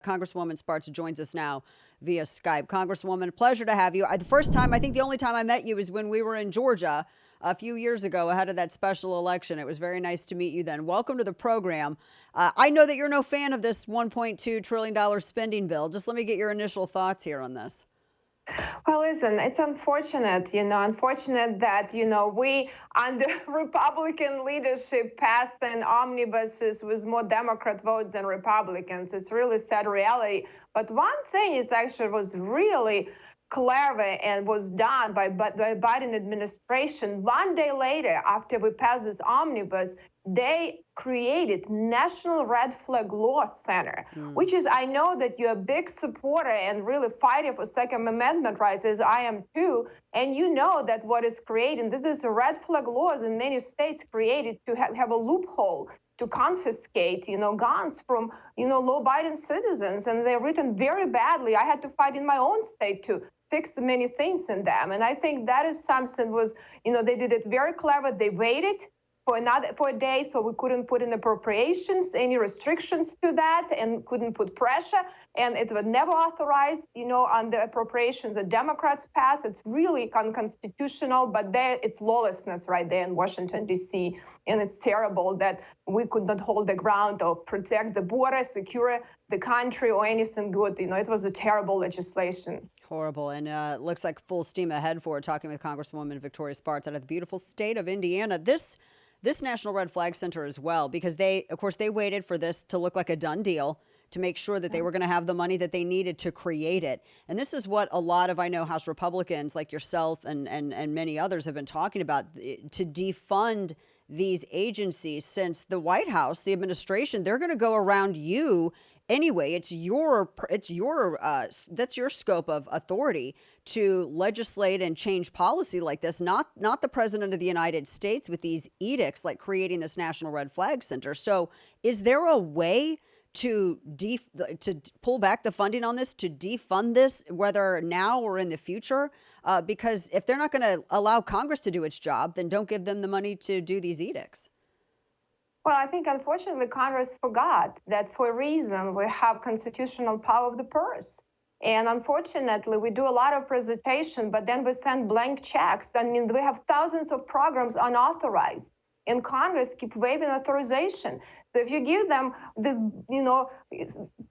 Congresswoman Spartz joins us now via Skype. Congresswoman, pleasure to have you. The first time, I think the only time I met you was when we were in Georgia a few years ago ahead of that special election. It was very nice to meet you then. Welcome to the program. I know that you're no fan of this $1.2 trillion spending bill. Just let me get your initial thoughts here on this. Well, listen, it's unfortunate, unfortunate that, we under Republican leadership passed an omnibuses with more Democrat votes than Republicans. It's really sad reality. But one thing is actually was really clever and was done by the Biden administration. One day later, after we passed this omnibus, they created National Red Flag Law Center, which is, I know that you're a big supporter and really fighting for Second Amendment rights, as I am too. And you know that what is creating, this is a red flag laws in many states created to have a loophole to confiscate, guns from, law-abiding citizens. And they're written very badly. I had to fight in my own state to fix many things in them. And I think that is something was, they did it very clever. They waited for a day, so we couldn't put in appropriations, any restrictions to that, and couldn't put pressure. And it was never authorized, on the appropriations that Democrats passed. It's really unconstitutional, but there it's lawlessness right there in Washington, D.C. And it's terrible that we could not hold the ground or protect the border, secure the country, or anything good. It was a terrible legislation. Horrible. And it looks like full steam ahead for talking with Congresswoman Victoria Spartz out of the beautiful state of Indiana. This National Red Flag Center as well, because they waited for this to look like a done deal to make sure that they were going to have the money that they needed to create it. And this is what a lot of, I know, House Republicans like yourself and many others have been talking about, to defund these agencies, since the White House, the administration, they're going to go around you anyway. That's your scope of authority to legislate and change policy like this, not the president of the United States with these edicts like creating this National Red Flag Center. So is there a way to pull back the funding on this, to defund this, whether now or in the future? Because if they're not going to allow Congress to do its job, then don't give them the money to do these edicts. Well, I think, unfortunately, Congress forgot that for a reason we have constitutional power of the purse. And unfortunately, we do a lot of presentation, but then we send blank checks. I mean, we have thousands of programs unauthorized, and Congress keep waiving authorization. So if you give them this,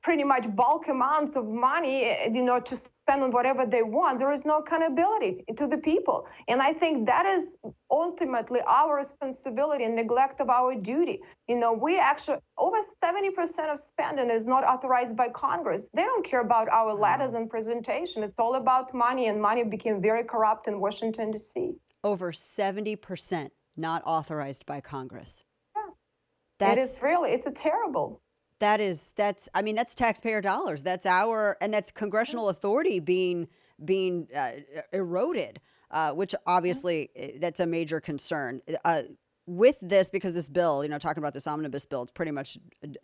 pretty much bulk amounts of money, to spend on whatever they want, there is no accountability to the people. And I think that is ultimately our responsibility and neglect of our duty. We actually, over 70% of spending is not authorized by Congress. They don't care about our letters and presentation. It's all about money, and money became very corrupt in Washington, D.C. Over 70% not authorized by Congress. It's a terrible. That's taxpayer dollars. That's that's Congressional Authority being eroded, which obviously that's a major concern. With this, because this bill, talking about this omnibus bill, it's pretty much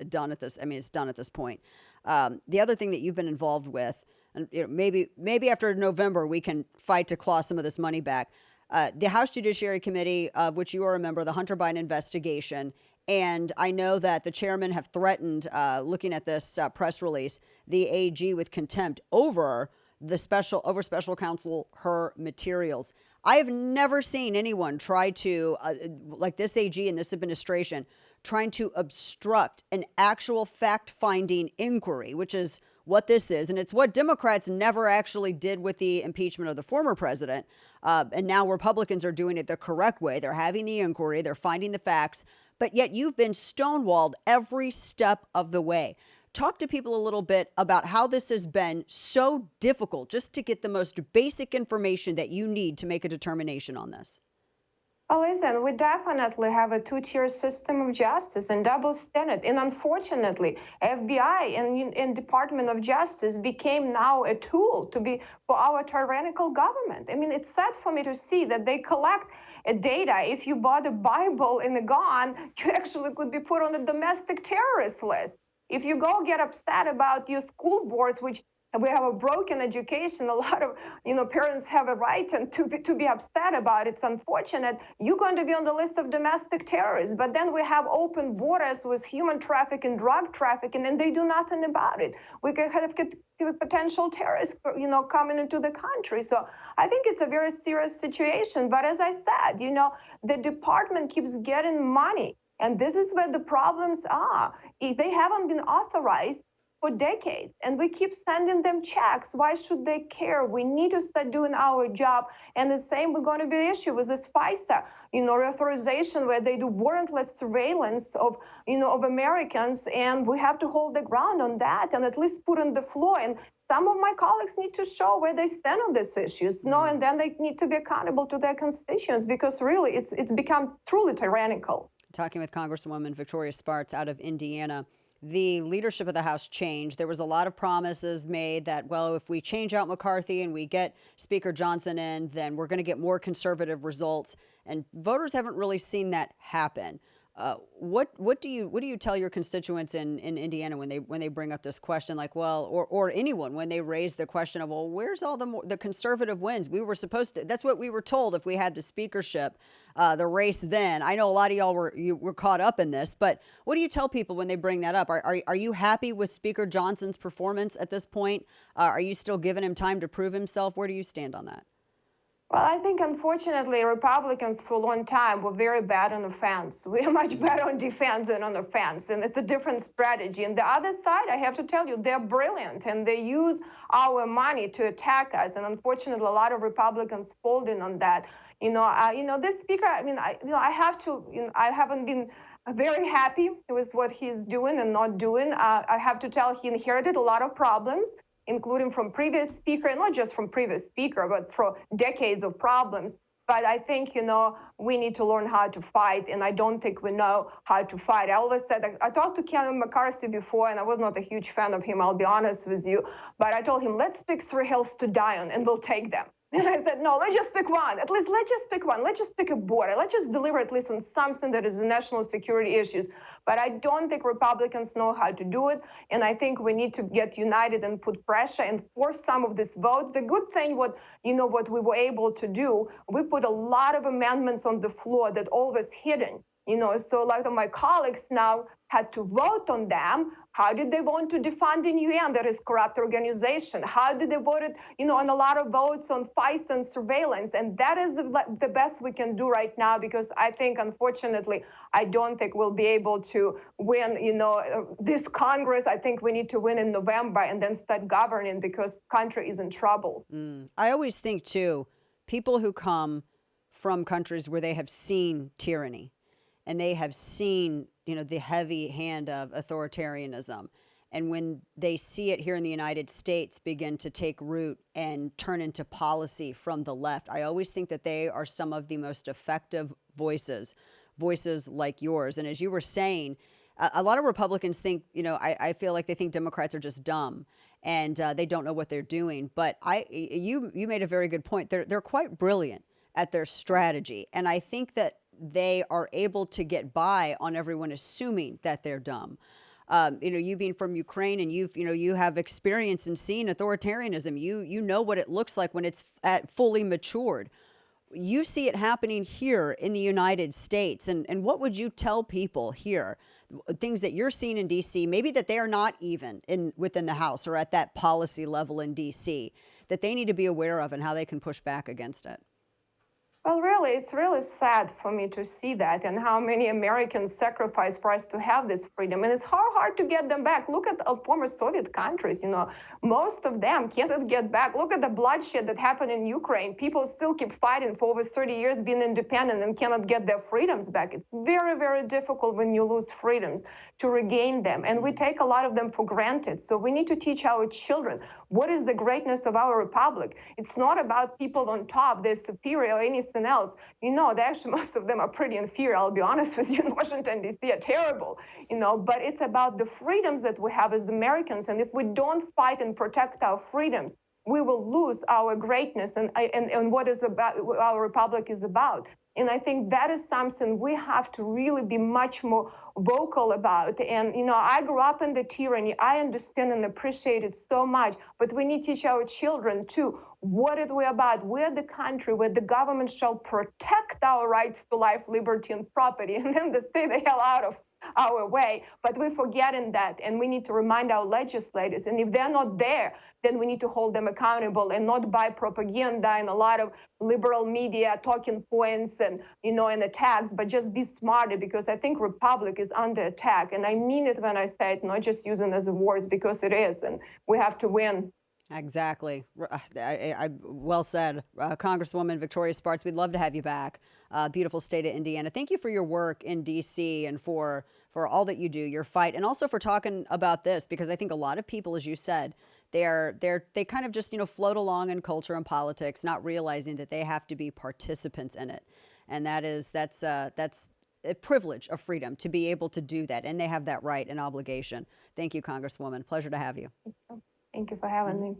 done at this. It's done at this point. The other thing that you've been involved with, and maybe after November we can fight to claw some of this money back. The House Judiciary Committee, of which you are a member, the Hunter Biden investigation. And I know that the chairman have threatened, looking at this press release, the AG with contempt over special counsel her materials. I have never seen anyone try to, like this AG and this administration, trying to obstruct an actual fact-finding inquiry, which is what this is. And it's what Democrats never actually did with the impeachment of the former president. And now Republicans are doing it the correct way. They're having the inquiry. They're finding the facts. But yet you've been stonewalled every step of the way. Talk to people a little bit about how this has been so difficult just to get the most basic information that you need to make a determination on this. Oh, listen, we definitely have a two-tier system of justice and double standard. And unfortunately, FBI and Department of Justice became now a tool for our tyrannical government. It's sad for me to see that they collect data. If you bought a Bible and a gun, you actually could be put on a domestic terrorist list. If you go get upset about your school boards, which we have a broken education. A lot of parents have a right and to be upset about it. It's unfortunate. You're going to be on the list of domestic terrorists, but then we have open borders with human trafficking, drug trafficking, and they do nothing about it. We could have potential terrorists, coming into the country. So I think it's a very serious situation. But as I said, the department keeps getting money, and this is where the problems are. If they haven't been authorized for decades, and we keep sending them checks. Why should they care? We need to start doing our job. And the same we're going to be issue with this FISA, reauthorization, where they do warrantless surveillance of Americans, and we have to hold the ground on that and at least put on the floor. And some of my colleagues need to show where they stand on these issues, and then they need to be accountable to their constituents, because really it's become truly tyrannical. Talking with Congresswoman Victoria Spartz out of Indiana. The leadership of the House changed. There was a lot of promises made that, well, if we change out McCarthy and we get Speaker Johnson in, then we're going to get more conservative results. And voters haven't really seen that happen. What do you tell your constituents in Indiana when they bring up this question, like, well, or anyone when they raise the question of, well, where's all the conservative wins? We were supposed to. That's what we were told if we had the speakership, the race. Then I know a lot of y'all were caught up in this, but what do you tell people when they bring that up? Are you happy with Speaker Johnson's performance at this point? Are you still giving him time to prove himself? Where do you stand on that? Well, I think, unfortunately, Republicans for a long time were very bad on offense. We are much better on defense than on offense, and it's a different strategy. And the other side, I have to tell you, they're brilliant, and they use our money to attack us. And unfortunately, a lot of Republicans folding on that. This speaker. I haven't been very happy with what he's doing and not doing. I have to tell, he inherited a lot of problems, including from previous speaker, and not just from previous speaker, but for decades of problems. But I think, we need to learn how to fight, and I don't think we know how to fight. I always said, I talked to Kevin McCarthy before, and I was not a huge fan of him, I'll be honest with you, but I told him, let's pick 3 hills to die on, and we'll take them. And I said, no, let's just pick one. At least let's just pick one. Let's just pick a border. Let's just deliver at least on something that is national security issues. But I don't think Republicans know how to do it. And I think we need to get united and put pressure and force some of this vote. The good thing, what we were able to do, we put a lot of amendments on the floor that always hidden. So like my colleagues now had to vote on them. How did they want to defund the UN, that is corrupt organization? How did they vote, on a lot of votes on FISA and surveillance? And that is the best we can do right now, because I think, unfortunately, I don't think we'll be able to win, this Congress. I think we need to win in November and then start governing, because country is in trouble. I always think, too, people who come from countries where they have seen tyranny, and they have seen, the heavy hand of authoritarianism. And when they see it here in the United States begin to take root and turn into policy from the left, I always think that they are some of the most effective voices like yours. And as you were saying, a lot of Republicans think, I feel like they think Democrats are just dumb and they don't know what they're doing. But you made a very good point. They're quite brilliant at their strategy. And I think that they are able to get by on everyone assuming that they're dumb. You being from Ukraine, and you have experience in seeing authoritarianism. You know what it looks like when it's fully matured. You see it happening here in the United States. And what would you tell people here? Things that you're seeing in D.C., maybe that they are not even within the House or at that policy level in D.C., that they need to be aware of and how they can push back against it. Well, really, it's really sad for me to see that, and how many Americans sacrifice for us to have this freedom. And it's hard to get them back. Look at former Soviet countries, most of them can't get back. Look at the bloodshed that happened in Ukraine. People still keep fighting for over 30 years, being independent, and cannot get their freedoms back. It's very, very difficult when you lose freedoms to regain them. And we take a lot of them for granted. So we need to teach our children what is the greatness of our republic. It's not about people on top, they're superior or anything else. Actually, most of them are pretty inferior, I'll be honest with you, in Washington, D.C. are terrible, but it's about the freedoms that we have as Americans. And if we don't fight and protect our freedoms, we will lose our greatness and what is about our republic is about. And I think that is something we have to really be much more vocal about. And, I grew up in the tyranny. I understand and appreciate it so much, but we need to teach our children too. What are we about? We're the country where the government shall protect our rights to life, liberty, and property, and then they stay the hell out of our way. But we're forgetting that, and we need to remind our legislators. And if they're not there, then we need to hold them accountable and not buy propaganda and a lot of liberal media talking points and and attacks, but just be smarter, because I think Republic is under attack. And I mean it when I say it, not just using it as a word, because it is, and we have to win. Exactly. Well said. Congresswoman Victoria Spartz, we'd love to have you back. Beautiful state of Indiana. Thank you for your work in D.C. and for all that you do, your fight, and also for talking about this, because I think a lot of people, as you said, they kind of just, float along in culture and politics, not realizing that they have to be participants in it. And that's a privilege of freedom to be able to do that. And they have that right and obligation. Thank you, Congresswoman. Pleasure to have you. Thank you for having me.